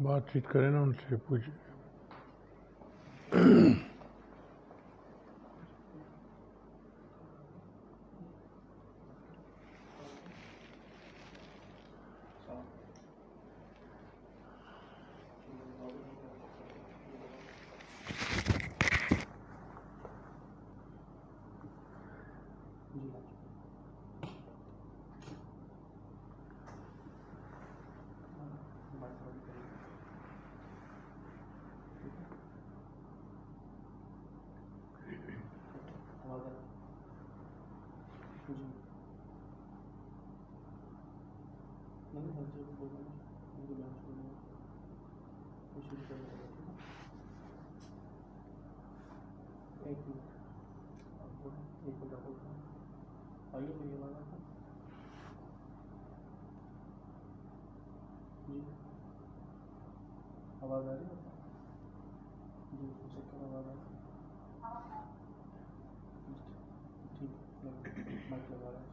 بات چیت کریں نا ان سے پوچھیں. آواز آ رہی ہے جی چیک کرو آواز آ رہی ہے ٹھیک مائک لگا رہا ہے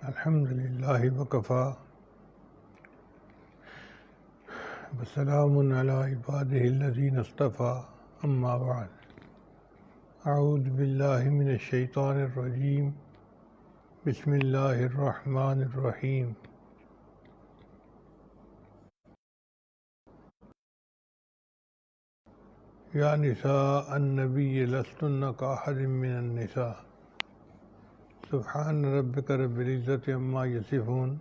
الحمد للہ وکفا وسلام علی عبادہ الذین اصطفیٰ اما بعد اعوذ باللہ من الشیطان الرجیم بسم اللہ الرحمن الرحیم یا نساء النبی لستن کاحد من النساء سبحان ربک رب العزت عما یصفون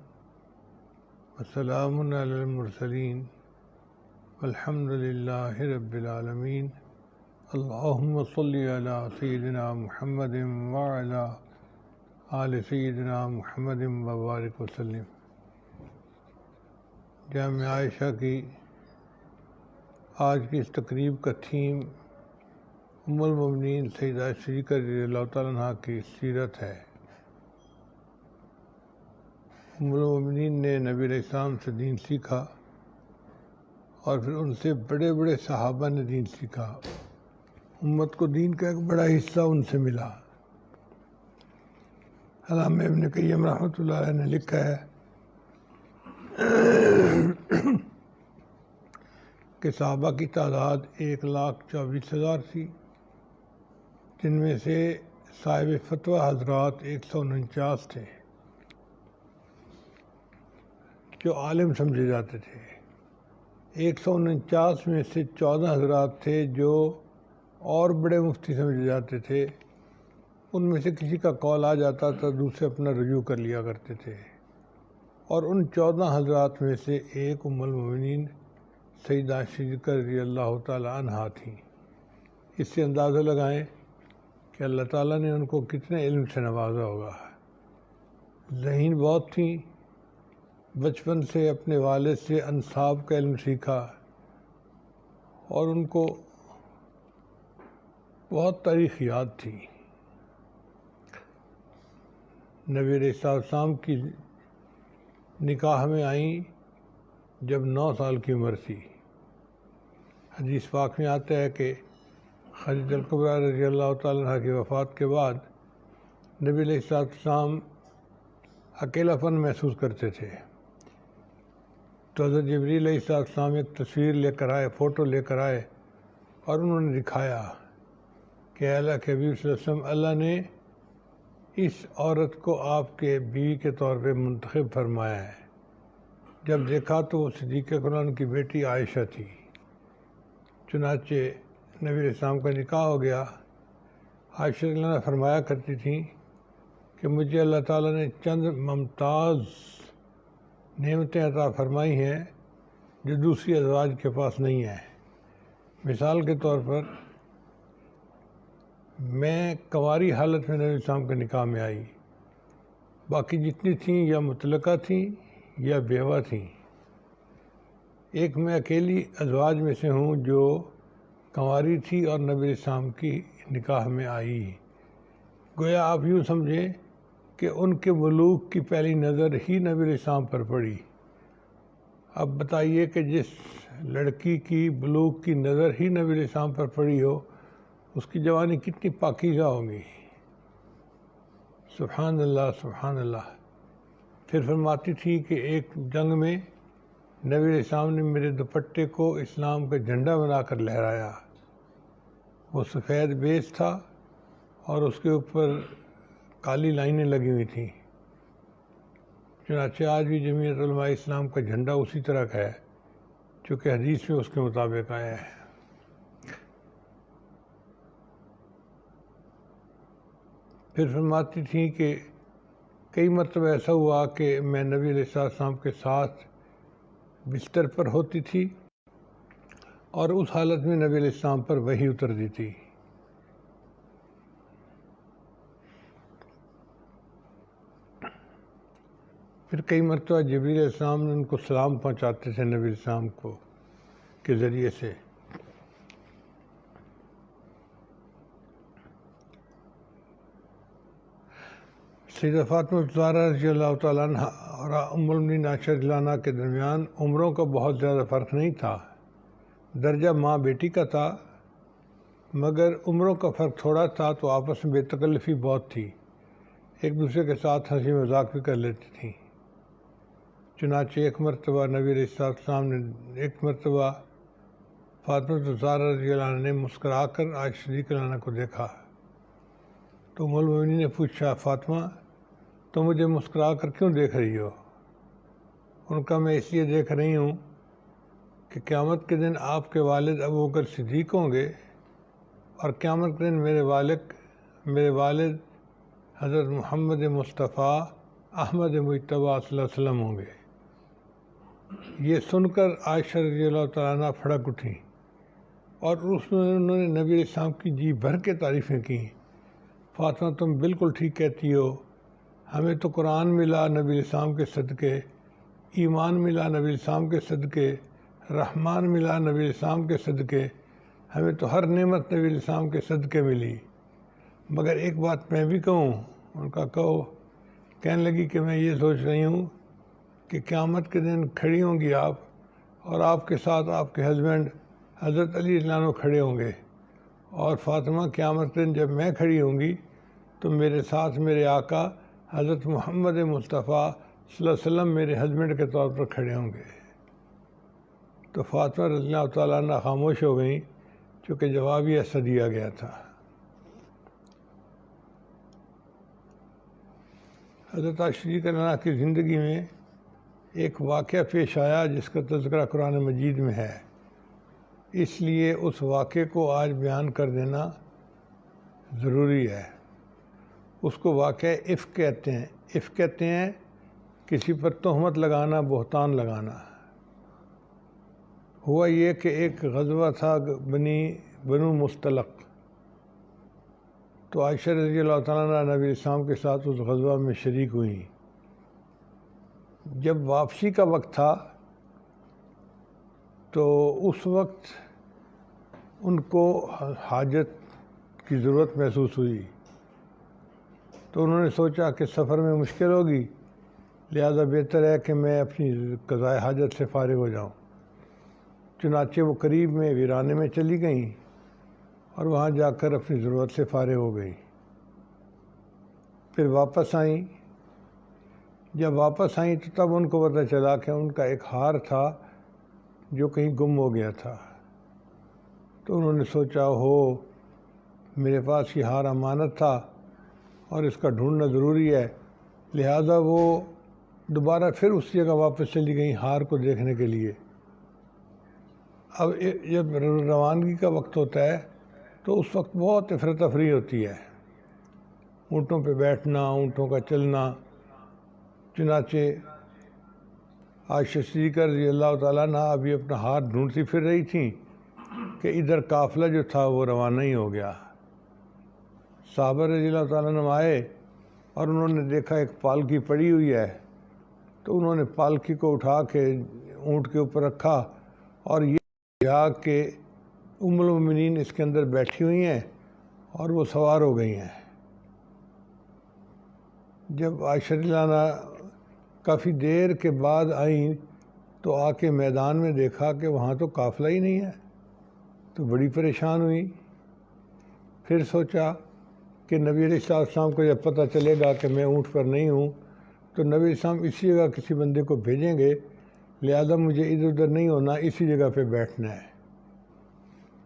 وسلام علی المرسلین والحمد للہ رب العالمین اللہم صلی علی سیدنا محمد وعلی آل سیدنا محمد وبارک وسلم. جامعہ عائشہ کی آج کی اس تقریب کا تھیم ام المؤمنین سیدہ صدیقہ رضی اللہ تعالیٰ عنہ کی سیرت ہے. ام المؤمنین نے نبی علیہ السلام سے دین سیکھا اور پھر ان سے بڑے بڑے صحابہ نے دین سیکھا. امت کو دین کا ایک بڑا حصہ ان سے ملا. علامہ ابن قیم رحمۃ اللہ علیہ نے لکھا ہے کہ صحابہ کی تعداد 1,24,000 تھی، جن میں سے صاحب فتویٰ حضرات 149 تھے جو عالم سمجھے جاتے تھے. 149 میں سے 14 حضرات تھے جو اور بڑے مفتی سمجھے جاتے تھے. ان میں سے کسی کا قول آ جاتا تھا دوسرے اپنا رجوع کر لیا کرتے تھے. اور ان 14 حضرات میں سے ایک ام المؤمنین سیدہ صدیقہ رضی اللہ تعالی عنہا تھیں. اس سے اندازہ لگائیں کہ اللہ تعالیٰ نے ان کو کتنے علم سے نوازا ہوگا. ذہین بہت تھیں، بچپن سے اپنے والد سے انصاب کا علم سیکھا اور ان کو بہت تاریخیات تھی. نبی علیہ السلام کی نکاح میں آئیں جب 9 سال کی عمر تھی. حدیث پاک میں آتا ہے کہ خدیجہ الکبریٰ رضی اللہ تعالیٰ عنہ کی وفات کے بعد نبی علیہ السلام اکیلا پن محسوس کرتے تھے. تو حضرت جبریل علیہ السلام ایک تصویر لے کر آئے، فوٹو لے کر آئے، اور انہوں نے دکھایا کہ اللہ کے حبیب صلی اللہ علیہ وسلم، اللہ نے اس عورت کو آپ کے بیوی کے طور پہ منتخب فرمایا ہے. جب دیکھا تو وہ صدیق اکبر کی بیٹی عائشہ تھی. چنانچہ نبی علیہ السلام کا نکاح ہو گیا. عائشہ رضی اللہ عنہا فرمایا کرتی تھیں کہ مجھے اللہ تعالیٰ نے چند ممتاز نعمتیں عطا فرمائی ہیں جو دوسری ازواج کے پاس نہیں ہیں. مثال کے طور پر میں کنواری حالت میں نبی علیہ السلام کے نکاح میں آئی. باقی جتنی تھیں یا مطلقہ تھیں یا بیوہ تھیں. ایک میں اکیلی ازواج میں سے ہوں جو کنواری تھی اور نبی علیہ السلام کی نکاح میں آئی. گویا آپ یوں سمجھیں کہ ان کے بلوغ کی پہلی نظر ہی نبی علیہ السلام پر پڑی. اب بتائیے کہ جس لڑکی کی بلوغ کی نظر ہی نبی علیہ السلام پر پڑی ہو، اس کی جوانی کتنی پاکیزہ ہوگی. سبحان اللہ سبحان اللہ. پھر فرماتی تھی کہ ایک جنگ میں نبی علیہ السلام نے میرے دوپٹے کو اسلام کا جھنڈا بنا کر لہرایا. وہ سفید بیس تھا اور اس کے اوپر کالی لائنیں لگی ہوئی تھیں. چنانچہ آج بھی جمعیت علماء اسلام کا جھنڈا اسی طرح کا ہے چونکہ حدیث میں اس کے مطابق آیا ہے. پھر فرماتی تھیں کہ کئی مرتبہ ایسا ہوا کہ میں نبی علیہ السلام کے ساتھ بستر پر ہوتی تھی اور اس حالت میں نبی علیہ السلام پر وحی اترتی تھی. پھر کئی مرتبہ جبریل علیہ السلام نے ان کو سلام پہنچاتے تھے نبی علیہ السلام کو کے ذریعے سے. سیدہ فاطمہ الزہرا رضی اللہ تعالیٰ عنہ اور ام المؤمنین عائشہ رضی اللہ عنہا کے درمیان عمروں کا بہت زیادہ فرق نہیں تھا. درجہ ماں بیٹی کا تھا مگر عمروں کا فرق تھوڑا تھا تو آپس میں بے تکلفی بہت تھی. ایک دوسرے کے ساتھ ہنسی مذاق بھی کر لیتی تھیں. چنانچہ ایک مرتبہ نبی علیہ السلام نے ایک مرتبہ فاطمہ الزہرا رضی اللہ عنہا نے مسکرا کر عائشہ صدیقہ رضی اللہ عنہا کو دیکھا تو ام المؤمنین نے پوچھا، فاطمہ تم مجھے مسکرا کر کیوں دیکھ رہی ہو؟ ان کا میں اس لیے دیکھ رہی ہوں کہ قیامت کے دن آپ کے والد ابو بکر صدیق ہوں گے اور قیامت کے دن میرے والد حضرت محمد مصطفیٰ احمد مجتبیٰ صلی اللہ علیہ وسلم ہوں گے. یہ سن کر عائشہ رضی اللہ تعالیٰ عنہ پھڑک اٹھیں اور انہوں نے نبی علیہ السلام کی جی بھر کے تعریفیں کیں. فاطمہ تم بالکل ٹھیک کہتی ہو، ہمیں تو قرآن ملا نبی علیہ السلام کے صدقے، ایمان ملا نبی علیہ السلام کے صدقے، رحمان ملا نبی علیہ السلام کے صدقے، ہمیں تو ہر نعمت نبی علیہ السلام کے صدقے ملی. مگر ایک بات میں بھی کہوں. ان کا کہو. کہنے لگی کہ میں یہ سوچ رہی ہوں کہ قیامت کے دن کھڑی ہوں گی آپ اور آپ کے ساتھ آپ کے ہسبینڈ حضرت علی رضی اللہ عنہ کھڑے ہوں گے، اور فاطمہ قیامت کے دن جب میں کھڑی ہوں گی تو میرے ساتھ میرے آقا حضرت محمد مصطفیٰ صلی اللہ علیہ وسلم میرے ہسبینڈ کے طور پر کھڑے ہوں گے. تو فاطمہ رضی اللہ تعالیٰ عنہ خاموش ہو گئیں چونکہ جواب ہی ایسا دیا گیا تھا. حضرت عائشہ صدیقہ رضی اللہ عنہا کی زندگی میں ایک واقعہ پیش آیا جس کا تذکرہ قرآن مجید میں ہے، اس لیے اس واقعے کو آج بیان کر دینا ضروری ہے. اس کو واقعہ عفق کہتے ہیں. عفق کہتے ہیں کسی پر تہمت لگانا، بہتان لگانا. ہوا یہ کہ ایک غزوہ تھا بنو مستلق. تو عائشہ رضی اللہ تعالیٰ عنہ نبی السلام کے ساتھ اس غزوہ میں شریک ہوئیں. جب واپسی کا وقت تھا تو اس وقت ان کو حاجت کی ضرورت محسوس ہوئی، تو انہوں نے سوچا کہ سفر میں مشکل ہوگی، لہذا بہتر ہے کہ میں اپنی قضائے حاجت سے فارغ ہو جاؤں۔ چنانچہ وہ قریب میں ویرانے میں چلی گئیں اور وہاں جا کر اپنی ضرورت سے فارغ ہو گئیں۔ پھر واپس آئیں۔ جب واپس آئیں تو تب ان کو پتہ چلا کہ ان کا ایک ہار تھا جو کہیں گم ہو گیا تھا۔ تو انہوں نے سوچا، ہو میرے پاس یہ ہار امانت تھا اور اس کا ڈھونڈنا ضروری ہے، لہذا وہ دوبارہ پھر اس جگہ واپس چلی گئیں ہار کو دیکھنے کے لیے۔ اب جب روانگی کا وقت ہوتا ہے تو اس وقت بہت افراتفری ہوتی ہے، اونٹوں پہ بیٹھنا، اونٹوں کا چلنا۔ چنانچہ عائشہ صدیقہ رضی اللہ تعالیٰ عنہ ابھی اپنا ہار ڈھونڈتی پھر رہی تھیں کہ ادھر قافلہ جو تھا وہ روانہ ہی ہو گیا۔ صحابہ رضی اللہ تعالیٰ عنہ آئے اور انہوں نے دیکھا ایک پالکی پڑی ہوئی ہے، تو انہوں نے پالکی کو اٹھا کے اونٹ کے اوپر رکھا اور یہ کہا کہ ام المومنین اس کے اندر بیٹھی ہوئی ہیں اور وہ سوار ہو گئی ہیں۔ جب عائشہ رضی اللہ عنہ کافی دیر کے بعد آئیں تو آ کے میدان میں دیکھا کہ وہاں تو قافلہ ہی نہیں ہے، تو بڑی پریشان ہوئی۔ پھر سوچا کہ نبی علیہ السلام کو جب پتہ چلے گا کہ میں اونٹ پر نہیں ہوں تو نبی علیہ السلام اسی جگہ کسی بندے کو بھیجیں گے، لہذا مجھے ادھر ادھر نہیں ہونا، اسی جگہ پہ بیٹھنا ہے۔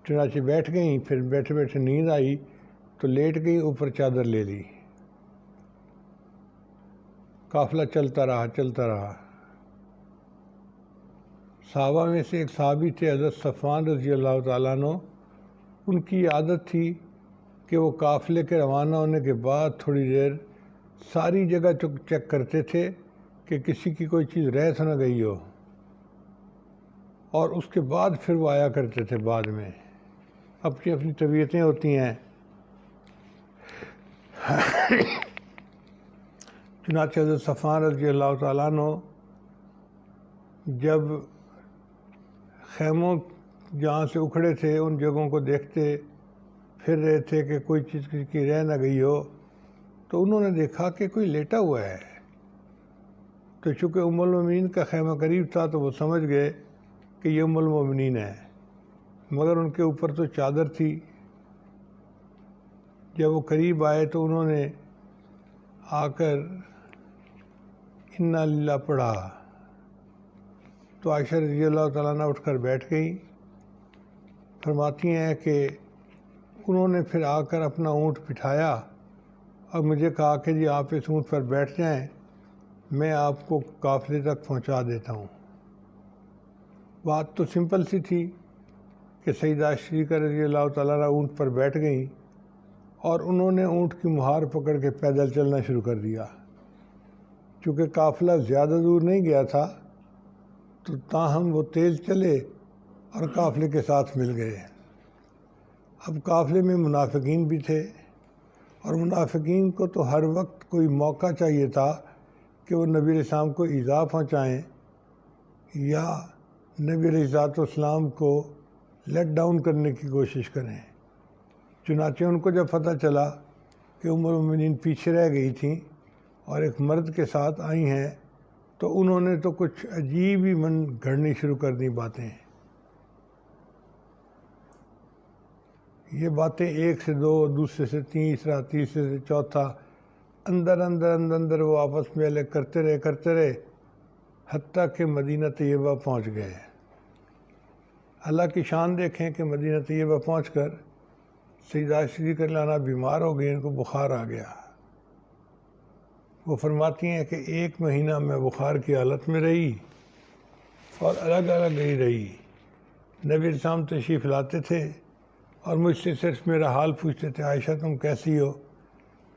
چنانچہ بیٹھ گئیں۔ پھر بیٹھے بیٹھے نیند آئی تو لیٹ گئیں، اوپر چادر لے لی۔ قافلہ چلتا رہا۔ صحابہ میں سے ایک صحابی تھے حضرت صفوان رضی اللہ تعالیٰ عنہ، ان کی عادت تھی کہ وہ قافلے کے روانہ ہونے کے بعد تھوڑی دیر ساری جگہ چیک کرتے تھے کہ کسی کی کوئی چیز رہ تو نہ گئی ہو، اور اس کے بعد پھر وہ آیا کرتے تھے۔ بعد میں اپنی اپنی طبیعتیں ہوتی ہیں۔ چنانچہ حضرت صفوان رضی اللہ تعالیٰ عنہ جب خیموں جہاں سے اکھڑے تھے ان جگہوں کو دیکھتے پھر رہے تھے کہ کوئی چیز کسی کی رہ نہ گئی ہو، تو انہوں نے دیکھا کہ کوئی لیٹا ہوا ہے۔ تو چونکہ ام المومنین کا خیمہ قریب تھا تو وہ سمجھ گئے کہ یہ ام المومنین ہے، مگر ان کے اوپر تو چادر تھی۔ جب وہ قریب آئے تو انہوں نے آ کر انا للہ پڑھا، تو عائشہ رضی اللہ تعالیٰ عنہ اٹھ کر بیٹھ گئی۔ فرماتی ہیں کہ انہوں نے پھر آ کر اپنا اونٹ بٹھایا اور مجھے کہا کہ جی آپ اس اونٹ پر بیٹھ جائیں، میں آپ کو قافلے تک پہنچا دیتا ہوں۔ بات تو سمپل سی تھی کہ سیدہ صدیقہ رضی اللہ تعالیٰ عنہ اونٹ پر بیٹھ گئیں اور انہوں نے اونٹ کی مہار پکڑ کے پیدل چلنا شروع کر دیا۔ چونکہ قافلہ زیادہ دور نہیں گیا تھا تو تاہم وہ تیز چلے اور قافلے کے ساتھ مل گئے۔ اب قافلے میں منافقین بھی تھے، اور منافقین کو تو ہر وقت کوئی موقع چاہیے تھا کہ وہ نبی علیہ السلام کو ایذا پہنچائیں یا نبی علیہ السلام کو لیٹ ڈاؤن کرنے کی کوشش کریں۔ چنانچہ ان کو جب پتہ چلا کہ ام المومنین پیچھے رہ گئی تھیں اور ایک مرد کے ساتھ آئی ہیں تو انہوں نے تو کچھ عجیب ہی من گھڑنی شروع کر دی باتیں۔ یہ باتیں ایک سے دو، دوسرے سے تیسرا، تیسرے سے چوتھا، اندر وہ آپس میں الگ کرتے رہے حتیٰ کہ مدینہ طیبہ پہنچ گئے۔ اللہ کی شان دیکھیں کہ مدینہ طیبہ پہنچ کر سیدہ صدیقہ رضی اللہ عنہ بیمار ہو گئی، ان کو بخار آ گیا۔ وہ فرماتی ہیں کہ 1 مہینہ میں بخار کی حالت میں رہی اور الگ ہی رہی۔ نبی السلام تشریف لاتے تھے اور مجھ سے صرف میرا حال پوچھتے تھے، عائشہ تم کیسی ہو؟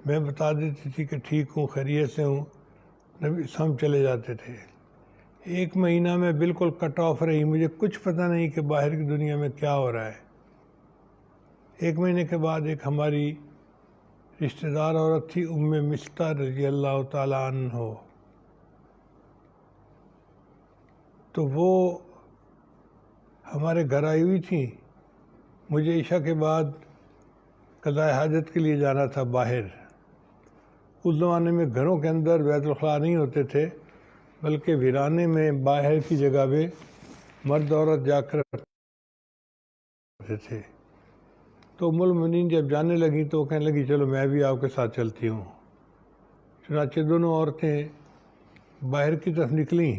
میں بتا دیتی تھی کہ ٹھیک ہوں، خیریت سے ہوں۔ نبی السلام چلے جاتے تھے۔ 1 مہینہ میں بالکل کٹ آف رہی، مجھے کچھ پتہ نہیں کہ باہر کی دنیا میں کیا ہو رہا ہے۔ 1 مہینے کے بعد ایک ہماری رشتہ دار عورت تھی ام مستہ رضی اللہ تعالیٰ عنہ، تو وہ ہمارے گھر آئی ہوئی تھیں۔ مجھے عشاء کے بعد قضاء حاجت کے لیے جانا تھا باہر۔ اس زمانے میں گھروں کے اندر بیت الخلاء نہیں ہوتے تھے، بلکہ ویرانے میں باہر کی جگہ پہ مرد عورت جا کر رہتے تھے۔ تو ام المؤمنین جب جانے لگیں تو وہ کہنے لگی چلو میں بھی آپ کے ساتھ چلتی ہوں۔ چنانچہ دونوں عورتیں باہر کی طرف نکلیں۔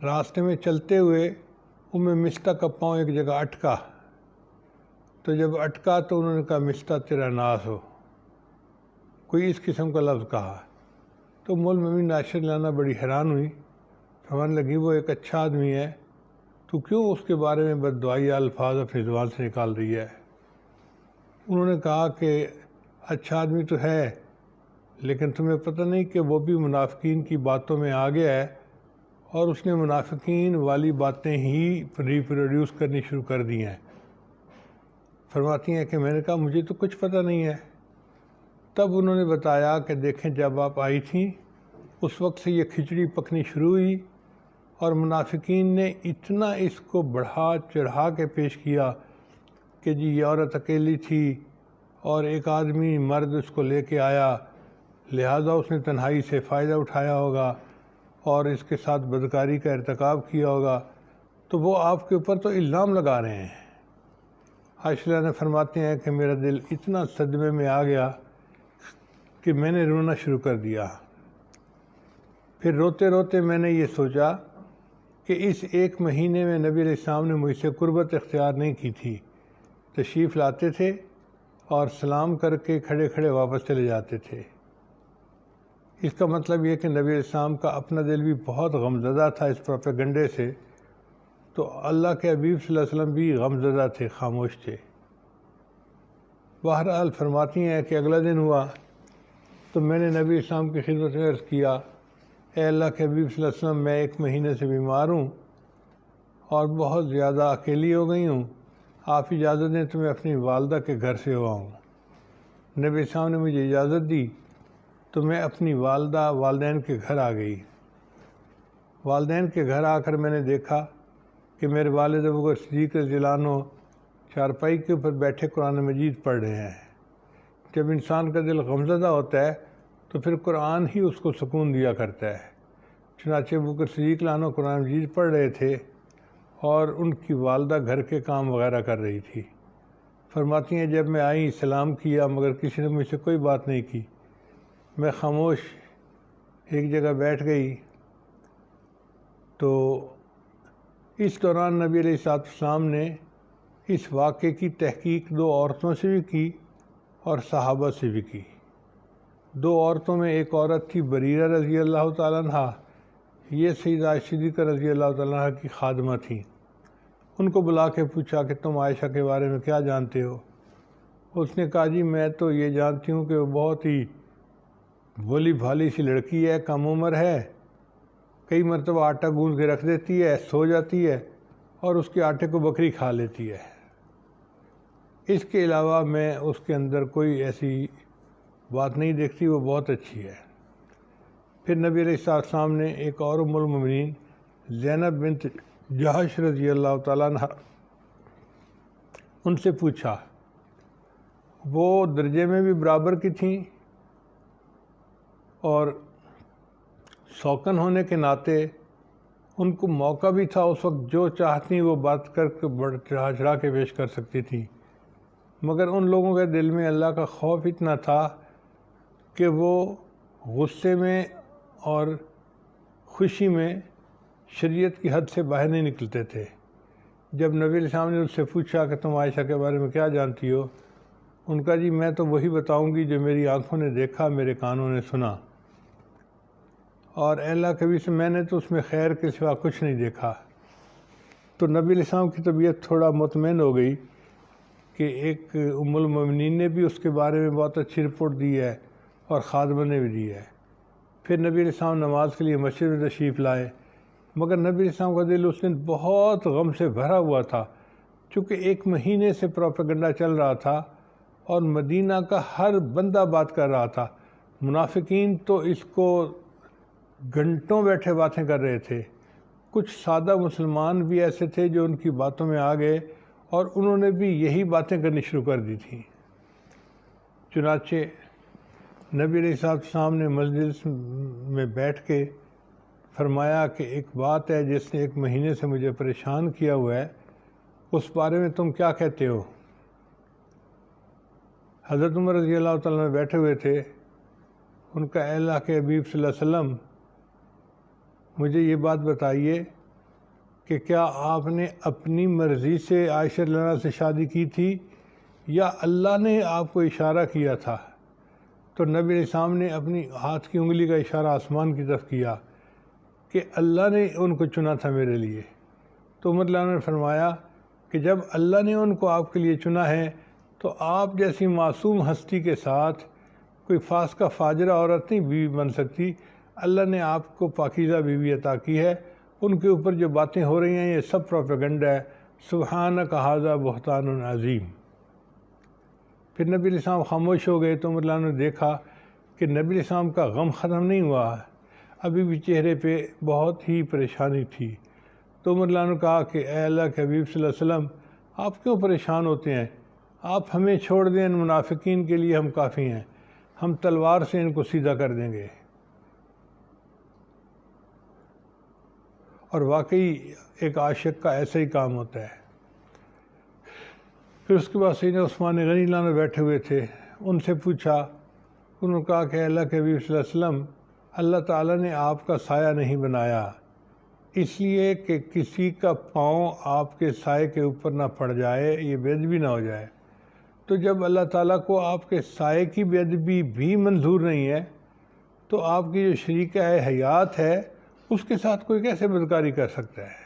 راستے میں چلتے ہوئے ام مستہ کا پاؤں ایک جگہ اٹکا، تو جب اٹکا تو انہوں نے کہا مستہ تیرا ناس ہو، کوئی اس قسم کا لفظ کہا۔ تو ام المؤمنین عائشہ رضی اللہ عنہا بڑی حیران ہوئی، فرمانے لگی وہ ایک اچھا آدمی ہے، تو کیوں اس کے بارے میں بددعائیہ الفاظ اپنی زبان سے نکال رہی ہے؟ انہوں نے کہا کہ اچھا آدمی تو ہے، لیکن تمہیں پتہ نہیں کہ وہ بھی منافقین کی باتوں میں آ گیا ہے، اور اس نے منافقین والی باتیں ہی ریپروڈیوس کرنی شروع کر دی ہیں۔ فرماتی ہیں کہ میں نے کہا مجھے تو کچھ پتہ نہیں ہے۔ تب انہوں نے بتایا کہ دیکھیں جب آپ آئی تھیں اس وقت سے یہ کھچڑی پکنی شروع ہوئی، اور منافقین نے اتنا اس کو بڑھا چڑھا کے پیش کیا کہ جی یہ عورت اکیلی تھی اور ایک آدمی مرد اس کو لے کے آیا، لہٰذا اس نے تنہائی سے فائدہ اٹھایا ہوگا اور اس کے ساتھ بدکاری کا ارتکاب کیا ہوگا، تو وہ آپ کے اوپر تو الزام لگا رہے ہیں۔ عائشہ نے فرماتے ہیں کہ میرا دل اتنا صدمے میں آ گیا کہ میں نے رونا شروع کر دیا۔ پھر روتے روتے میں نے یہ سوچا کہ اس ایک مہینے میں نبی علیہ السلام نے مجھ سے قربت اختیار نہیں کی تھی، تشریف لاتے تھے اور سلام کر کے کھڑے کھڑے واپس چلے جاتے تھے۔ اس کا مطلب یہ کہ نبی علیہ السلام کا اپنا دل بھی بہت غمزدہ تھا اس پروپیگنڈے سے، تو اللہ کے حبیب صلی اللہ علیہ وسلم بھی غمزدہ تھے، خاموش تھے۔ بہرحال فرماتی ہیں کہ اگلا دن ہوا تو میں نے نبی اسلام کی خدمت میں عرض کیا، اے اللہ کے حبیب صلی اللہ علیہ وسلم میں ایک مہینے سے بیمار ہوں اور بہت زیادہ اکیلی ہو گئی ہوں، آپ اجازت دیں تو میں اپنی والدہ کے گھر سے ہوا ہوں۔ نبی اسلام نے مجھے اجازت دی تو میں اپنی والدین کے گھر آ گئی۔ والدین کے گھر آ کر میں نے دیکھا کہ میرے والد ابوبکر صدیق رضی اللہ عنہ چارپائی کے اوپر بیٹھے قرآن مجید پڑھ رہے ہیں۔ جب انسان کا دل غمزدہ ہوتا ہے تو پھر قرآن ہی اس کو سکون دیا کرتا ہے۔ چنانچہ ابوبکر صدیق رضی اللہ عنہ قرآن مجید پڑھ رہے تھے اور ان کی والدہ گھر کے کام وغیرہ کر رہی تھی۔ فرماتی ہیں جب میں آئی سلام کیا مگر کسی نے مجھ سے کوئی بات نہیں کی، میں خاموش ایک جگہ بیٹھ گئی۔ تو اس دوران نبی علیہ السلام نے اس واقعے کی تحقیق 2 عورتوں سے بھی کی اور صحابہ سے بھی کی۔ 2 عورتوں میں ایک عورت تھی بریرہ رضی اللہ تعالیٰ عنہ، یہ سیدہ عائشہ صدیقہ رضی اللہ تعالیٰ عنہ کی خادمہ تھیں۔ ان کو بلا کے پوچھا کہ تم عائشہ کے بارے میں کیا جانتے ہو؟ اس نے کہا جی میں تو یہ جانتی ہوں کہ وہ بہت ہی بھولی بھالی سی لڑکی ہے، کم عمر ہے، کئی مرتبہ آٹا گوندھ کے رکھ دیتی ہے، سو جاتی ہے اور اس کے آٹے کو بکری کھا لیتی ہے۔ اس کے علاوہ میں اس کے اندر کوئی ایسی بات نہیں دیکھتی، وہ بہت اچھی ہے۔ پھر نبی علیہ السلام نے ایک اور ام المؤمنین زینب بنت جہش رضی اللہ تعالیٰ عنہ ان سے پوچھا، وہ درجے میں بھی برابر کی تھیں اور سوکن ہونے کے ناطے ان کو موقع بھی تھا اس وقت جو چاہتی وہ بات کر کے چڑھا چڑھا کے پیش کر سکتی تھیں، مگر ان لوگوں کے دل میں اللہ کا خوف اتنا تھا کہ وہ غصے میں اور خوشی میں شریعت کی حد سے باہر نہیں نکلتے تھے۔ جب نبی علیہ السلام نے ان سے پوچھا کہ تم عائشہ کے بارے میں کیا جانتی ہو، ان کا جی میں تو وہی بتاؤں گی جو میری آنکھوں نے دیکھا، میرے کانوں نے سنا، اور اے اللہ کے بھی سے میں نے تو اس میں خیر کے سوا کچھ نہیں دیکھا۔ تو نبی علیہ السلام کی طبیعت تھوڑا مطمئن ہو گئی کہ ایک ام المؤمنین نے بھی اس کے بارے میں بہت اچھی رپورٹ دی ہے اور خادمہ نے بھی دی ہے۔ پھر نبی علیہ السلام نماز کے لیے مسجد میں تشریف لائے، مگر نبی علیہ السلام کا دل اس دن بہت غم سے بھرا ہوا تھا، چونکہ 1 مہینے سے پروپیگنڈا چل رہا تھا اور مدینہ کا ہر بندہ بات کر رہا تھا۔ منافقین تو اس کو گھنٹوں بیٹھے باتیں کر رہے تھے، کچھ سادہ مسلمان بھی ایسے تھے جو ان کی باتوں میں آ گئے اور انہوں نے بھی یہی باتیں کرنی شروع کر دی تھیں۔ چنانچہ نبی علیہ السلام نے مجلس میں بیٹھ کے فرمایا کہ ایک بات ہے جس نے 1 مہینے سے مجھے پریشان کیا ہوا ہے، اس بارے میں تم کیا کہتے ہو؟ حضرت عمر رضی اللہ تعالیٰ عنہ بیٹھے ہوئے تھے. ان کا اے اللہ کے حبیب صلی اللہ علیہ وسلم، مجھے یہ بات بتائیے کہ کیا آپ نے اپنی مرضی سے عائشہ رضی اللہ عنہا سے شادی کی تھی یا اللہ نے آپ کو اشارہ کیا تھا؟ تو نبی علیہ السلام نے اپنی ہاتھ کی انگلی کا اشارہ آسمان کی طرف کیا کہ اللہ نے ان کو چنا تھا میرے لیے. تو عمر رضی اللہ عنہ نے فرمایا کہ جب اللہ نے ان کو آپ کے لیے چنا ہے تو آپ جیسی معصوم ہستی کے ساتھ کوئی فاسقہ فاجرہ عورت نہیں بیوی بن سکتی. اللہ نے آپ کو پاکیزہ بیوی عطا کی ہے. ان کے اوپر جو باتیں ہو رہی ہیں یہ سب پروپیگنڈا ہے. سبحانک ھذا بہتان عظیم. پھر نبی علیہ السلام خاموش ہو گئے تو عمر رضی اللہ عنہ نے دیکھا کہ نبی علیہ السلام کا غم ختم نہیں ہوا، ابھی بھی چہرے پہ بہت ہی پریشانی تھی. تو عمر رضی اللہ عنہ نے کہا کہ اے اللہ کے حبیب صلی اللہ علیہ وسلم، آپ کیوں پریشان ہوتے ہیں؟ آپ ہمیں چھوڑ دیں، ان منافقین کے لیے ہم کافی ہیں، ہم تلوار سے ان کو سیدھا کر دیں گے. اور واقعی ایک عاشق کا ایسا ہی کام ہوتا ہے. پھر اس کے بعد سیدنا عثمان غنی اللہ عنہ بیٹھے ہوئے تھے. ان سے پوچھا، انہوں نے کہا کہ اللہ کے حبیب صلی اللہ علیہ وسلم، اللہ تعالیٰ نے آپ کا سایہ نہیں بنایا اس لیے کہ کسی کا پاؤں آپ کے سائے کے اوپر نہ پڑ جائے، یہ بے ادبی نہ ہو جائے. تو جب اللہ تعالیٰ کو آپ کے سائے کی بے ادبی بھی منظور نہیں ہے تو آپ کی جو شریکہ حیات ہے اس کے ساتھ کوئی کیسے بدکاری کر سکتا ہے؟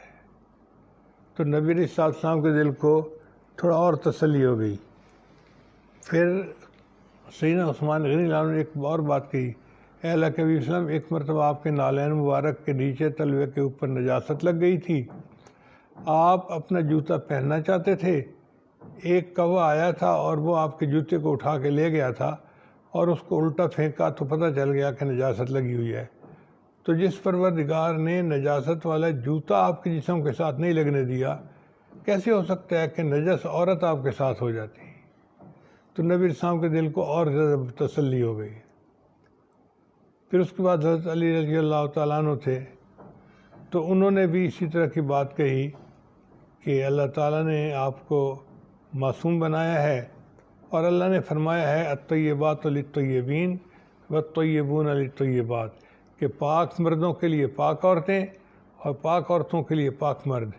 تو نبی علیہ السلام کے دل کو تھوڑا اور تسلی ہو گئی. پھر سیدنا عثمان غنی اللہ عنہ نے ایک اور بات کہی، اے اللہ کے حبیب صلی اللہ علیہ وسلم، ایک مرتبہ آپ کے نالین مبارک کے نیچے تلوے کے اوپر نجاست لگ گئی تھی. آپ اپنا جوتا پہننا چاہتے تھے، ایک کوا آیا تھا اور وہ آپ کے جوتے کو اٹھا کے لے گیا تھا اور اس کو الٹا پھینکا تو پتہ چل گیا کہ نجاست لگی ہوئی ہے. تو جس پروردگار نے نجاست والا جوتا آپ کے جسم کے ساتھ نہیں لگنے دیا، کیسے ہو سکتا ہے کہ نجس عورت آپ کے ساتھ ہو جاتی؟ تو نبی السلام کے دل کو اور زیادہ تسلی ہو گئی. پھر اس کے بعد حضرت علی رضی اللہ تعالیٰ عنہ تھے، تو انہوں نے بھی اسی طرح کی بات کہی کہ اللہ تعالیٰ نے آپ کو معصوم بنایا ہے اور اللہ نے فرمایا ہے الطیبات للطیبین والطیبون للطیبات، کہ پاک مردوں کے لیے پاک عورتیں اور پاک عورتوں کے لیے پاک مرد.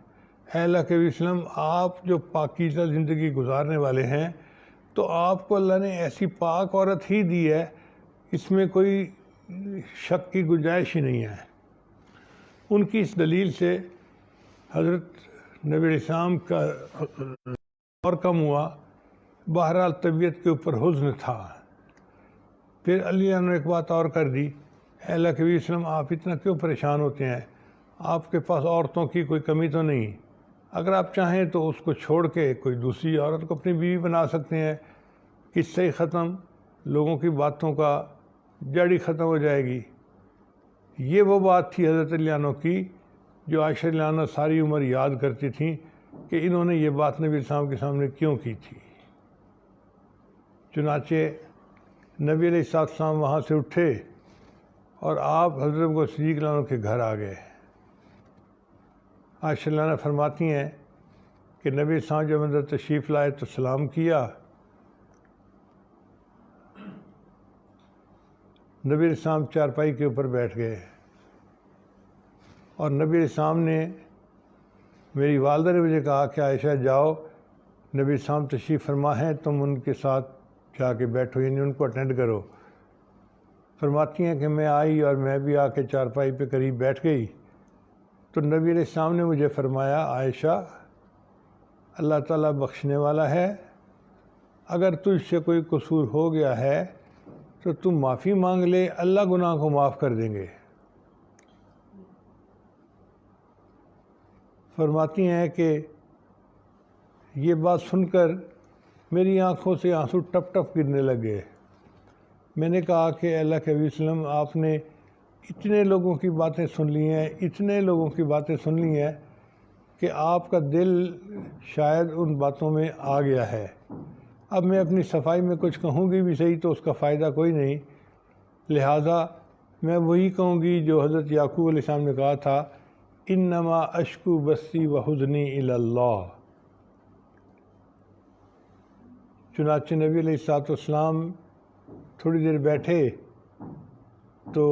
اے اللہ کے وسلم، آپ جو پاکیزہ زندگی گزارنے والے ہیں تو آپ کو اللہ نے ایسی پاک عورت ہی دی ہے، اس میں کوئی شک کی گنجائش ہی نہیں ہے. ان کی اس دلیل سے حضرت نبی علیہ السلام کا اور کم ہوا. بہرحال طبیعت کے اوپر حزن تھا. پھر علی نے ایک بات اور کر دی، اے اللہ کے نبی وسلم، آپ اتنا کیوں پریشان ہوتے ہیں؟ آپ کے پاس عورتوں کی کوئی کمی تو نہیں، اگر آپ چاہیں تو اس کو چھوڑ کے کوئی دوسری عورت کو اپنی بیوی بنا سکتے ہیں. قصہ ہی ختم، لوگوں کی باتوں کا جڑی ختم ہو جائے گی. یہ وہ بات تھی حضرت علی عنہ کی جو عائشہ رضی اللہ عنہا ساری عمر یاد کرتی تھیں کہ انہوں نے یہ بات نبی السلام کے سامنے کیوں کی تھی. چنانچہ نبی علیہ السلام وہاں سے اٹھے اور آپ حضرت کو صدیق رضی اللہ عنہ کے گھر آ گئے. عائشہ رضی اللہ عنہا فرماتی ہیں کہ نبی السلام جب اندر تشریف لائے تو سلام کیا. نبی السلام چارپائی کے اوپر بیٹھ گئے اور نبی السلام نے، میری والدہ نے مجھے کہا کہ عائشہ جاؤ، نبی السلام تشریف فرما ہیں، تم ان کے ساتھ جا کے بیٹھو، یعنی ان کو اٹینڈ کرو. فرماتی ہیں کہ میں آئی اور میں بھی آ کے چارپائی پہ قریب بیٹھ گئی تو نبی علیہ السلام نے مجھے فرمایا، عائشہ، اللہ تعالیٰ بخشنے والا ہے، اگر تجھ سے کوئی قصور ہو گیا ہے تو تم معافی مانگ لے، اللہ گناہ کو معاف کر دیں گے. فرماتی ہیں کہ یہ بات سن کر میری آنکھوں سے آنسو ٹپ ٹپ گرنے لگے. میں نے کہا کہ اللہ کے حبیب صلی اللہ علیہ وسلم، آپ نے اتنے لوگوں کی باتیں سن لی ہیں، اتنے لوگوں کی باتیں سن لی ہیں کہ آپ کا دل شاید ان باتوں میں آ گیا ہے. اب میں اپنی صفائی میں کچھ کہوں گی بھی صحیح تو اس کا فائدہ کوئی نہیں، لہٰذا میں وہی کہوں گی جو حضرت یعقوب علیہ السلام نے کہا تھا، انما اشکو بثی وحزنی الی اللہ۔ چنانچہ نبی علیہ السلام تھوڑی دیر بیٹھے تو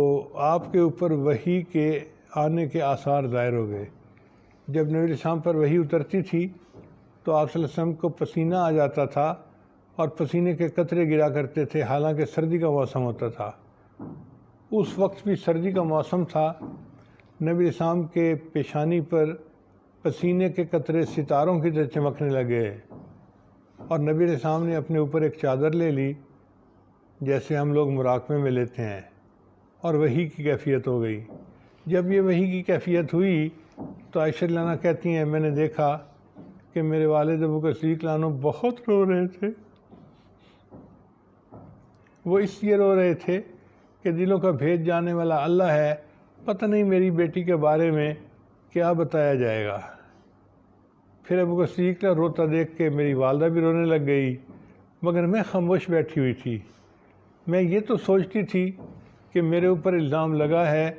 آپ کے اوپر وحی کے آنے کے آثار ظاہر ہو گئے۔ جب نبی علیہ السلام پر وحی اترتی تھی تو آپ صلی اللہ علیہ وسلم کو پسینہ آ جاتا تھا اور پسینے کے قطرے گرا کرتے تھے، حالانکہ سردی کا موسم ہوتا تھا۔ اس وقت بھی سردی کا موسم تھا، نبی علیہ السلام کے پیشانی پر پسینے کے قطرے ستاروں کی طرح چمکنے لگے اور نبی علیہ السلام نے اپنے اوپر ایک چادر لے لی جیسے ہم لوگ مراقبے میں لیتے ہیں، اور وحی کی کیفیت ہو گئی۔ جب یہ وحی کی کیفیت ہوئی تو عائشہ رضی اللہ عنہا کہتی ہیں، میں نے دیکھا کہ میرے والد ابوبکر صدیق رضی اللہ عنہ بہت رو رہے تھے۔ وہ اس لیے رو رہے تھے کہ دلوں کا بھید جاننے والا اللہ ہے، پتہ نہیں میری بیٹی کے بارے میں کیا بتایا جائے گا۔ پھر ابوبکر صدیق کا روتا دیکھ کے میری والدہ بھی رونے لگ گئی، مگر میں خاموش بیٹھی ہوئی تھی۔ میں یہ تو سوچتی تھی کہ میرے اوپر الزام لگا ہے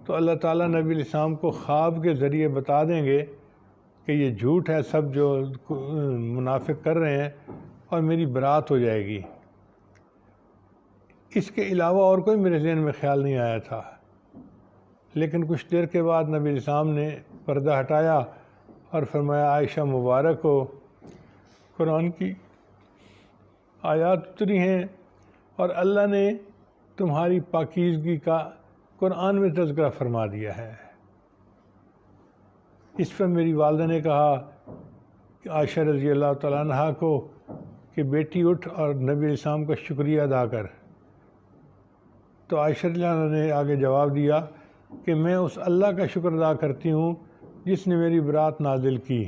تو اللہ تعالیٰ نبی علیہ السلام کو خواب کے ذریعے بتا دیں گے کہ یہ جھوٹ ہے سب جو منافق کر رہے ہیں، اور میری برات ہو جائے گی۔ اس کے علاوہ اور کوئی میرے ذہن میں خیال نہیں آیا تھا۔ لیکن کچھ دیر کے بعد نبی علیہ السلام نے پردہ ہٹایا اور فرمایا، عائشہ مبارک ہو، قرآن کی آیات اتری ہیں اور اللہ نے تمہاری پاکیزگی کا قرآن میں تذکرہ فرما دیا ہے۔ اس پر میری والدہ نے کہا کہ عائشہ رضی اللہ تعالیٰ عنہا کو کہ بیٹی اٹھ اور نبی علیہ السلام کا شکریہ ادا کر۔ تو عائشہ رضی اللہ عنہا نے آگے جواب دیا کہ میں اس اللہ کا شکر ادا کرتی ہوں جس نے میری برات نازل کی،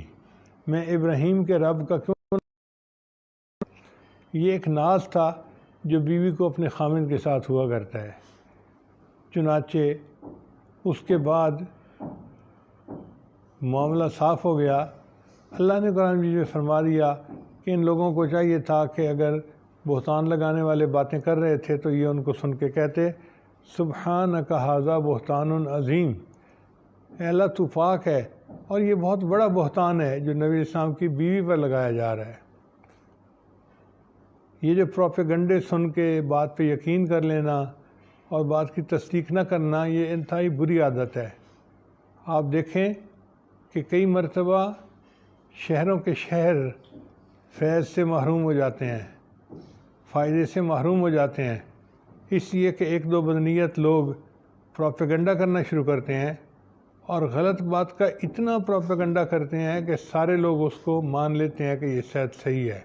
میں ابراہیم کے رب کا کیوں۔ یہ ایک ناز تھا جو بیوی کو اپنے خامند کے ساتھ ہوا کرتا ہے۔ چنانچہ اس کے بعد معاملہ صاف ہو گیا۔ اللہ نے قرآن مجید میں فرما دیا کہ ان لوگوں کو چاہیے تھا کہ اگر بہتان لگانے والے باتیں کر رہے تھے تو یہ ان کو سن کے کہتے، سبحانک ھذا بہتان عظیم، اے اللہ تو پاک ہے اور یہ بہت بڑا بہتان ہے جو نبی علیہ السلام کی بیوی پر لگایا جا رہا ہے۔ یہ جو پروپیگنڈے سن کے بات پہ یقین کر لینا اور بات کی تصدیق نہ کرنا، یہ انتہائی بری عادت ہے۔ آپ دیکھیں کہ کئی مرتبہ شہروں کے شہر فیض سے محروم ہو جاتے ہیں، فائدے سے محروم ہو جاتے ہیں، اس لیے کہ ایک دو بدنیت لوگ پروپیگنڈا کرنا شروع کرتے ہیں اور غلط بات کا اتنا پروپیگنڈا کرتے ہیں کہ سارے لوگ اس کو مان لیتے ہیں کہ یہ شاید صحیح ہے۔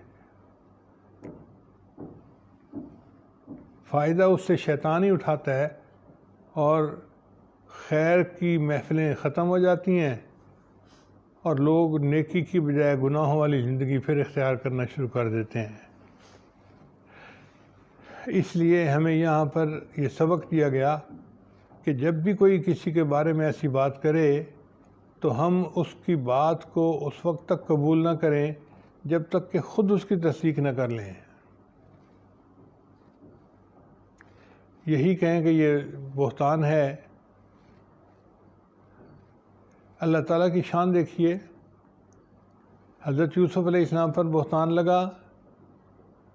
فائدہ اس سے شیطان ہی اٹھاتا ہے اور خیر کی محفلیں ختم ہو جاتی ہیں اور لوگ نیکی کی بجائے گناہوں والی زندگی پھر اختیار کرنا شروع کر دیتے ہیں۔ اس لیے ہمیں یہاں پر یہ سبق دیا گیا کہ جب بھی کوئی کسی کے بارے میں ایسی بات کرے تو ہم اس کی بات کو اس وقت تک قبول نہ کریں جب تک کہ خود اس کی تصدیق نہ کر لیں۔ یہی کہیں کہ یہ بہتان ہے۔ اللہ تعالیٰ کی شان دیکھیے، حضرت یوسف علیہ السلام پر بہتان لگا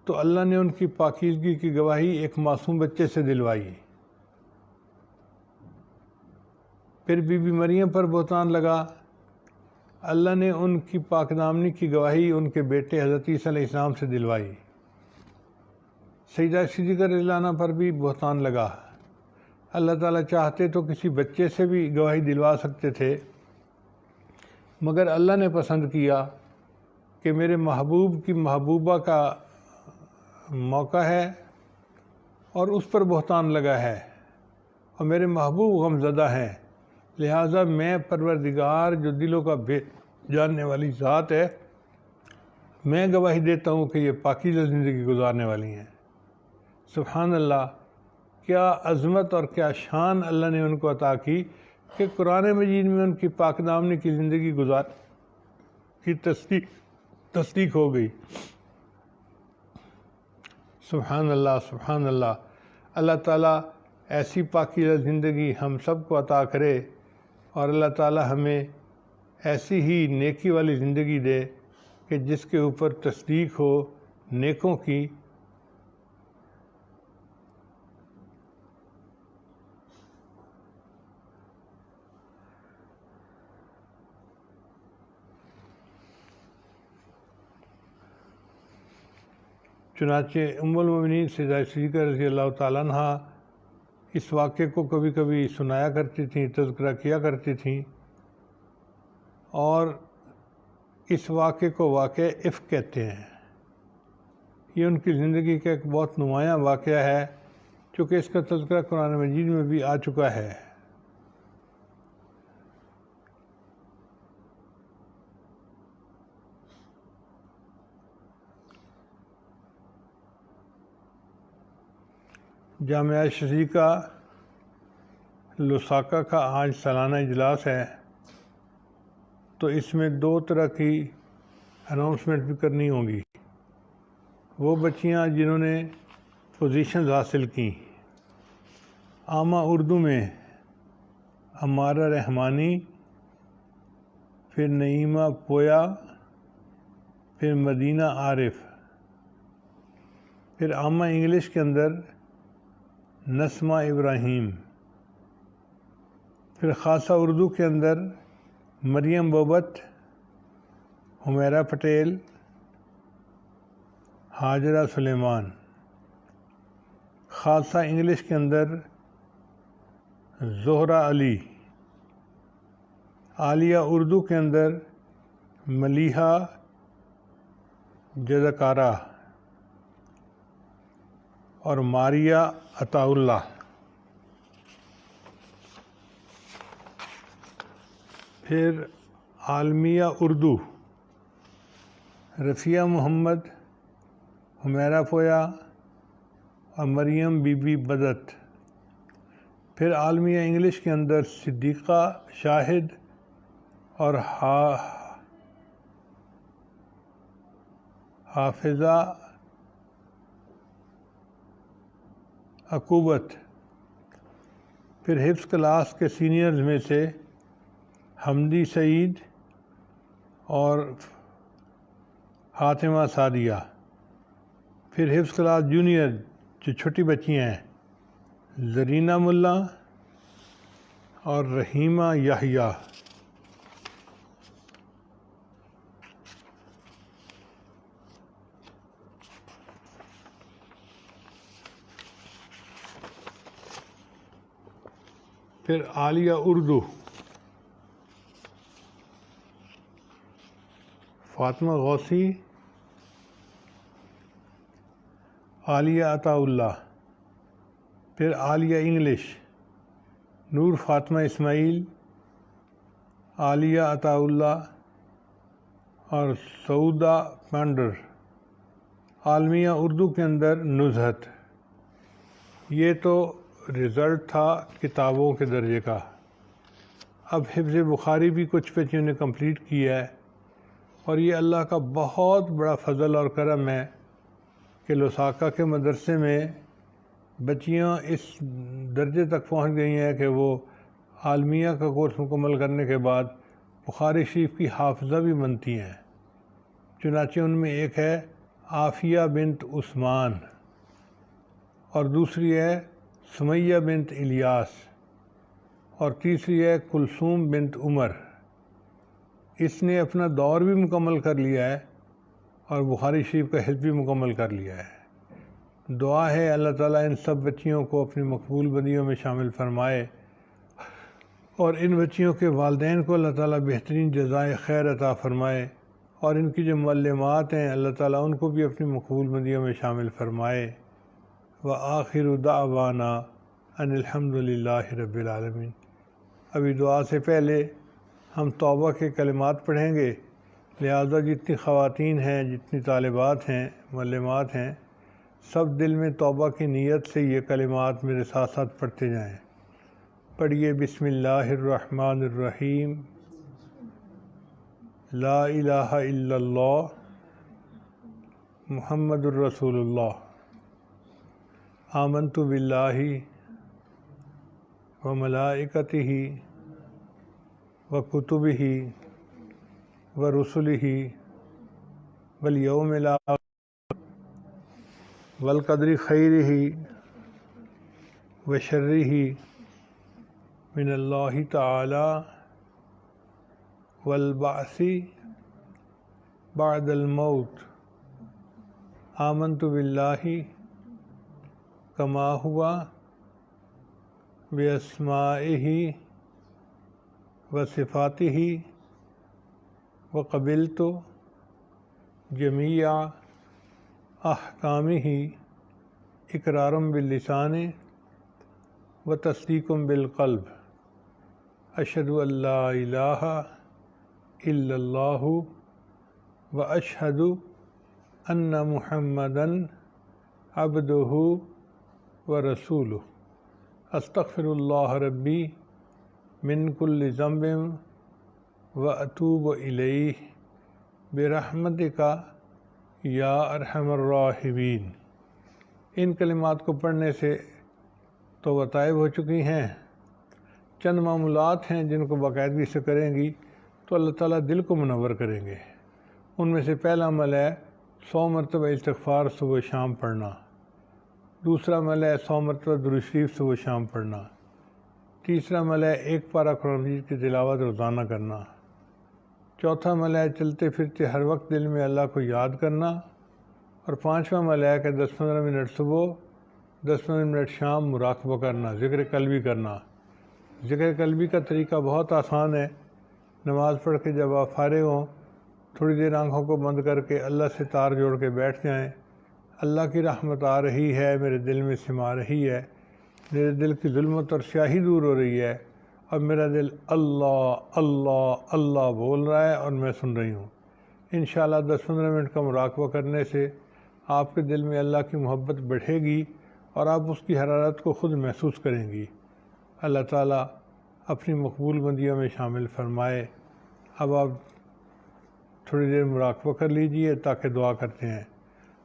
تو اللہ نے ان کی پاکیزگی کی گواہی ایک معصوم بچے سے دلوائی۔ پھر بی بی مریم پر بہتان لگا، اللہ نے ان کی پاک دامنی کی گواہی ان کے بیٹے حضرت عیسیٰ علیہ السلام سے دلوائی۔ سیدہ صدیقہ رضی اللہ عنہا پر بھی بہتان لگا، اللہ تعالیٰ چاہتے تو کسی بچے سے بھی گواہی دلوا سکتے تھے، مگر اللہ نے پسند کیا کہ میرے محبوب کی محبوبہ کا موقع ہے اور اس پر بہتان لگا ہے اور میرے محبوب غمزدہ ہیں، لہٰذا میں پروردگار جو دلوں کا بھید جاننے والی ذات ہے، میں گواہی دیتا ہوں کہ یہ پاکیزہ زندگی گزارنے والی ہیں۔ سبحان اللہ، کیا عظمت اور کیا شان اللہ نے ان کو عطا کی کہ قرآن مجید میں ان کی پاک دامنی کی زندگی گزار کی تصدیق ہو گئی۔ سبحان اللہ سبحان اللہ۔ اللہ تعالیٰ ایسی پاکیزہ زندگی ہم سب کو عطا کرے، اور اللہ تعالیٰ ہمیں ایسی ہی نیکی والی زندگی دے کہ جس کے اوپر تصدیق ہو نیکوں کی۔ چنانچہ ام المؤمنین سیدہ صدیقہ رضی اللہ تعالیٰ عنہ اس واقعے کو کبھی کبھی سنایا کرتی تھیں، تذکرہ کیا کرتی تھیں، اور اس واقعے کو واقعہ افک کہتے ہیں۔ یہ ان کی زندگی کا ایک بہت نمایاں واقعہ ہے، چونکہ اس کا تذکرہ قرآن مجید میں بھی آ چکا ہے۔ جامعہ شریکہ لوساکا کا آج سالانہ اجلاس ہے، تو اس میں 2 طرح کی اناؤنسمنٹ بھی کرنی ہوں گی۔ وہ بچیاں جنہوں نے پوزیشنز حاصل کیں، عامہ اردو میں امارہ رحمانی، پھر نعیمہ پویا، پھر مدینہ عارف، پھر عامہ انگلش کے اندر نسمہ ابراہیم، پھر خاصہ اردو کے اندر مریم بوبت، حمیرہ پٹیل، ہاجرہ سلیمان، خاصہ انگلش کے اندر زہرہ علی، عالیہ اردو کے اندر ملیحہ جزکارہ اور ماریہ عطا اللہ۔ پھر عالمیہ اردو رفیہ محمد، حمیرہ پویا اور مریم بی بی بدت۔ پھر عالمیہ انگلش کے اندر صدیقہ شاہد اور حافظہ عقوبت۔ پھر حفظ کلاس کے سینئرز میں سے حمدی سعید اور حاتمہ سعدیہ۔ پھر حفظ کلاس جونیئر جو چھوٹی بچیاں ہیں، زرینہ ملا اور رحیمہ یحییٰ۔ پھر عالیہ اردو فاطمہ غوثی، عالیہ عطا اللہ۔ پھر عالیہ انگلش نور فاطمہ اسماعیل، عالیہ عطا اللہ اور سعودہ پانڈر۔ عالمیہ اردو کے اندر نزہت۔ یہ تو رزلٹ تھا کتابوں کے درجے کا۔ اب حفظ بخاری بھی کچھ بچیوں نے کمپلیٹ کیا ہے، اور یہ اللہ کا بہت بڑا فضل اور کرم ہے کہ لوساکا کے مدرسے میں بچیاں اس درجے تک پہنچ گئی ہیں کہ وہ عالمیہ کا کورس مکمل کرنے کے بعد بخاری شریف کی حافظہ بھی بنتی ہیں۔ چنانچہ ان میں ایک ہے عافیہ بنت عثمان، اور دوسری ہے سمیہ بنت الیاس، اور تیسری ہے کلثوم بنت عمر۔ اس نے اپنا دور بھی مکمل کر لیا ہے اور بخاری شریف کا حفظ بھی مکمل کر لیا ہے۔ دعا ہے اللہ تعالیٰ ان سب بچیوں کو اپنی مقبول بندیوں میں شامل فرمائے، اور ان بچیوں کے والدین کو اللہ تعالیٰ بہترین جزائے خیر عطا فرمائے، اور ان کی جو معلمات ہیں اللہ تعالیٰ ان کو بھی اپنی مقبول بندیوں میں شامل فرمائے۔ وآخر دعوانا ان الحمد للہ رب العالمین۔ ابھی دعا سے پہلے ہم توبہ کے کلمات پڑھیں گے، لہذا جتنی خواتین ہیں، جتنی طالبات ہیں، معلمات ہیں، سب دل میں توبہ کی نیت سے یہ کلمات میرے ساتھ ساتھ پڑھتے جائیں۔ پڑھیے بسم اللہ الرحمن الرحیم، لا الہ الا اللہ محمد الرسول اللہ۔ آمنت باللہ وملائکتہ وکتبہ ورسلہ والیوم الآخر والقدر خیرہ وشرہ من اللہ تعالی والبعث بعد الموت. آمنت باللہ کما ہوا باسمائہ وصفاتہ وقبلت جمیع احکامہ اقرارا باللسان وتصدیق بالقلب. اشہد ان لا الہ الا اللہ واشہد ان محمدً عبدہ ورسولہ. استغفر اللہ ربی من کل ذنب واتوب الیہ برحمتک یا ارحم الراحمین. ان کلمات کو پڑھنے سے توبہ طائب ہو چکی ہیں. چند معمولات ہیں جن کو باقاعدگی سے کریں گی تو اللہ تعالیٰ دل کو منور کریں گے. ان میں سے پہلا عمل ہے 100 مرتبہ استغفار صبح شام پڑھنا. دوسرا عمل ہے 100 مرتبہ درود شریف صبح شام پڑھنا. تیسرا عمل ہے 1 پارہ قرآن مجید کی تلاوت روزانہ کرنا. چوتھا عمل ہے چلتے پھرتے ہر وقت دل میں اللہ کو یاد کرنا. اور پانچواں عمل ہے کہ 10-15 منٹ صبح 10-15 منٹ شام مراقبہ کرنا، ذکر قلبی کرنا. ذکر قلبی کا طریقہ بہت آسان ہے. نماز پڑھ کے جب آپ فارغ ہوں تھوڑی دیر آنکھوں کو بند کر کے اللہ سے تار جوڑ کے بیٹھ جائیں. اللہ کی رحمت آ رہی ہے، میرے دل میں سما رہی ہے، میرے دل کی ظلمت اور سیاہی دور ہو رہی ہے، اب میرا دل اللہ اللہ اللہ بول رہا ہے اور میں سن رہی ہوں. انشاءاللہ 10-15 منٹ کا مراقبہ کرنے سے آپ کے دل میں اللہ کی محبت بڑھے گی اور آپ اس کی حرارت کو خود محسوس کریں گی. اللہ تعالیٰ اپنی مقبول بندیوں میں شامل فرمائے. اب آپ تھوڑی دیر مراقبہ کر لیجئے تاکہ دعا کرتے ہیں.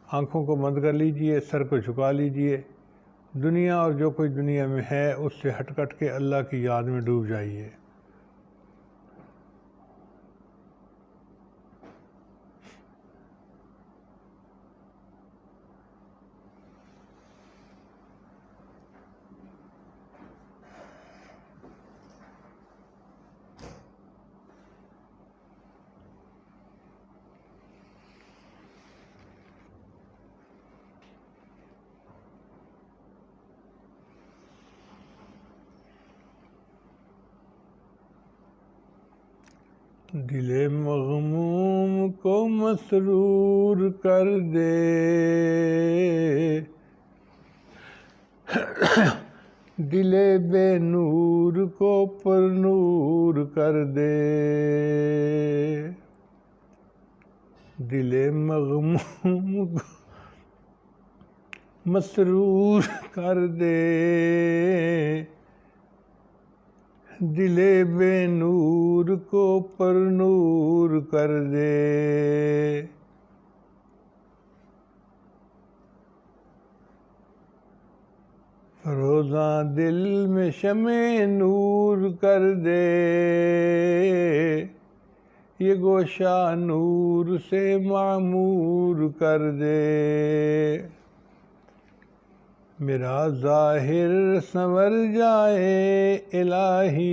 آنکھوں کو بند کر لیجئے، سر کو جھکا لیجئے. دنیا اور جو کچھ دنیا میں ہے اس سے ہٹ کٹ کے اللہ کی یاد میں ڈوب جائیے. دل مغموم کو مسرور کر دے، دل بے نور کو پر نور کر دے. دل مغموم کو مسرور کر دے، دل بے نور کو پر نور کر دے. فروزاں دل میں شمع نور کر دے، یہ گوشہ نور سے معمور کر دے. میرا ظاہر سنور جائے الہی،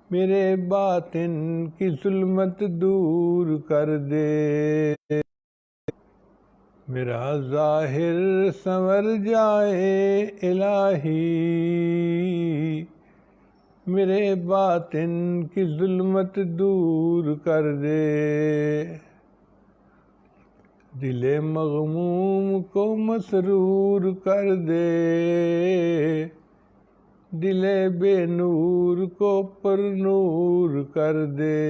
میرے باطن کی ظلمت دور کر دے. میرا ظاہر سنور جائے الہی، میرے باطن کی ظلمت دور کر دے. دل مغموم کو مسرور کر دے، دل بے نور کو پر نور کر دے.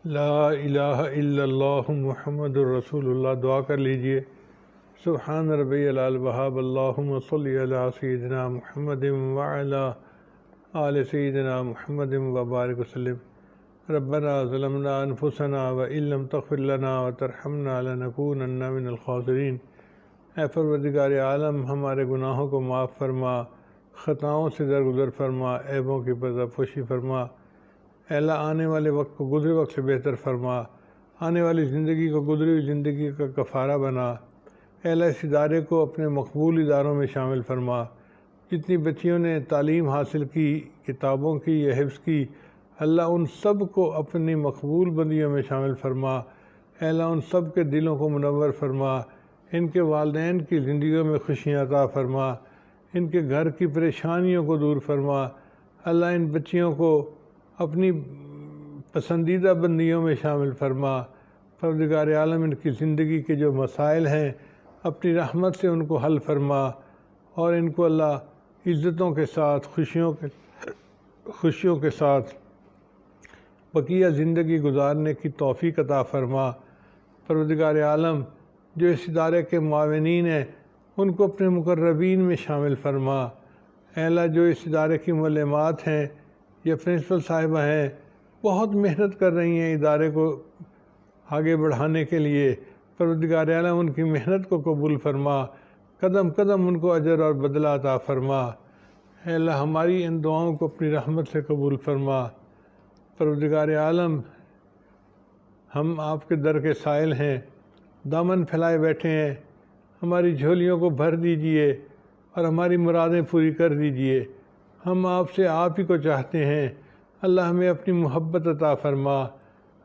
لا الہ الا اللہ محمد الرسول اللہ. دعا کر لیجئے سبحان ربی الوہاب اللہم صلی علی سیدنا محمد وعلی آل سیدنا محمد وبارک وسلم ربنا ظلمنا انفسنا وإن لم تغفر لنا وترحمنا لنکونن من الخاسرین۔ اے پروردگار عالم، ہمارے گناہوں کو معاف فرما، خطاؤں سے درگزر فرما، عیبوں کی پردہ پوشی فرما۔ اے اللہ، آنے والے وقت کو گزرے وقت سے بہتر فرما، آنے والی زندگی کو گزری ہوئی زندگی کا کفارہ بنا۔ اے اللہ، اس ادارے کو اپنے مقبول اداروں میں شامل فرما۔ جتنی بچیوں نے تعلیم حاصل کی، کتابوں کی یا حفظ کی، اللہ ان سب کو اپنی مقبول بندیوں میں شامل فرما۔ اے اللہ، ان سب کے دلوں کو منور فرما، ان کے والدین کی زندگیوں میں خوشیاں عطا فرما، ان کے گھر کی پریشانیوں کو دور فرما۔ اللہ، ان بچیوں کو اپنی پسندیدہ بندیوں میں شامل فرما۔ پروردگار عالم، ان کی زندگی کے جو مسائل ہیں اپنی رحمت سے ان کو حل فرما، اور ان کو اللہ عزتوں کے ساتھ خوشیوں کے ساتھ بقیہ زندگی گزارنے کی توفیق عطا فرما۔ پروردگار عالم، جو اس ادارے کے معاونین ہیں ان کو اپنے مقربین میں شامل فرما۔ اے اللہ، جو اس ادارے کی معلمات ہیں یا پرنسپل صاحبہ ہیں، بہت محنت کر رہی ہیں ادارے کو آگے بڑھانے کے لیے، پروردگار عالم ان کی محنت کو قبول فرما، قدم قدم ان کو اجر اور بدلہ عطا فرما۔ اے اللہ، ہماری ان دعاؤں کو اپنی رحمت سے قبول فرما۔ پروردگار عالم، ہم آپ کے در کے سائل ہیں، دامن پھیلائے بیٹھے ہیں، ہماری جھولیوں کو بھر دیجئے اور ہماری مرادیں پوری کر دیجئے۔ ہم آپ سے آپ ہی کو چاہتے ہیں۔ اللہ، ہمیں اپنی محبت عطا فرما۔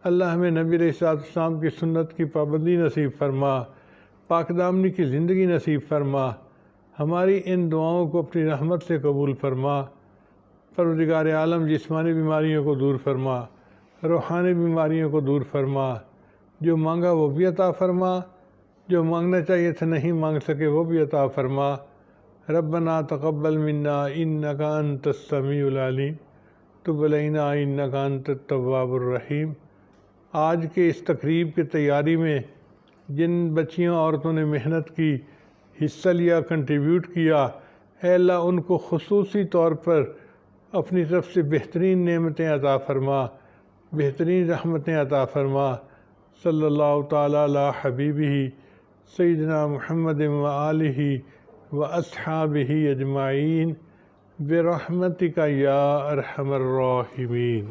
اللہ، ہمیں نبی علیہ السلام کی سنت کی پابندی نصیب فرما، پاک دامنی کی زندگی نصیب فرما۔ ہماری ان دعاؤں کو اپنی رحمت سے قبول فرما۔ پروردگار عالم، جسمانی بیماریوں کو دور فرما، روحانی بیماریوں کو دور فرما۔ جو مانگا وہ بھی عطا فرما، جو مانگنا چاہیے تھا نہیں مانگ سکے وہ بھی عطا فرما۔ ربنا تقبل منا انک انت السمیع العلیم، تب علینا انک انت التواب الرحیم۔ آج کے اس تقریب کی تیاری میں جن بچیوں عورتوں نے محنت کی، حصہ لیا، کنٹریبیوٹ کیا، اے اللہ ان کو خصوصی طور پر اپنی طرف سے بہترین نعمتیں عطا فرما، بہترین رحمتیں عطا فرما۔ صلی اللہ تعالی علی حبیبہ سیدنا محمد وآلہ واصحابہ اجمعین برحمتک یا ارحم الراحمین۔